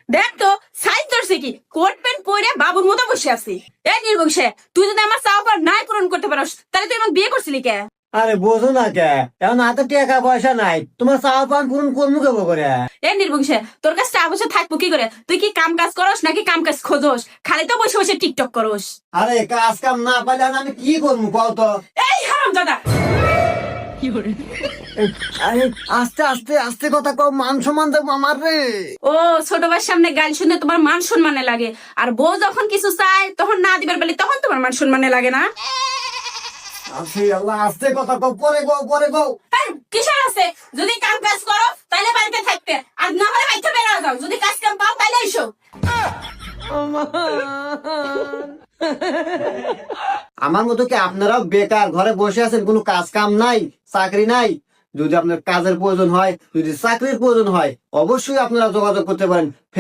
দেখ তো সাইজ ধরছে কি, কোট প্যান্ট পরে বাবুর মতো বসে আছি। এই নির্বংশে, তুই যদি আমার চাওয়া পাওয়া নাই পূরণ করতে পারস তাহলে তুই আমাকে বিয়ে করছিলি কে? আরে বোঝো না কে, এখন হাতে টাকা পয়সা নাই, তোমার চাওয়া পান পূরণ করবো কেবো করে? এই নির্বংশে, তোর কাছে টাকা পয়সা থাকবো কি করে? তুই কি কাম কাজ করস নাকি কাম কাজ খোঁজস? খালি তো বসে বসে টিকটক করস। আরে কাজ কাম না পাইলে এখন আমি কি করবো কও তো? এই হারামজাদা! আরে আস্তে আস্তে আস্তে কথা কও, মান সম্মান দেবো আমার রে। ও, ছোট ভাইয়ের সামনে গাল শুনে তোমার মান সম্মানে লাগে, আর বউ যখন কিছু চায় তখন না দিবার বলে তখন তোমার মান সম্মানে লাগে না? আস্তে আল্লাহ, আস্তে কথা কও, পরে কও পরে কও। এই, কিসের আছে? যদি কাম কাজ করো তাহলে বাড়িতে থাকতে, আর না হলে বাইরে বেড়া যাও। যদি কাজ কাম পাও তাহলে এসো। আমার মতো কি আপনারাও বেকার ঘরে বসে আছেন, কোনো কাজ কাম নাই, চাকরি নাই? যদি আপনার কাজের প্রয়োজন হয়, যদি চাকরির প্রয়োজন হয়, অবশ্যই আপনারা যোগাযোগ করতে পারেন।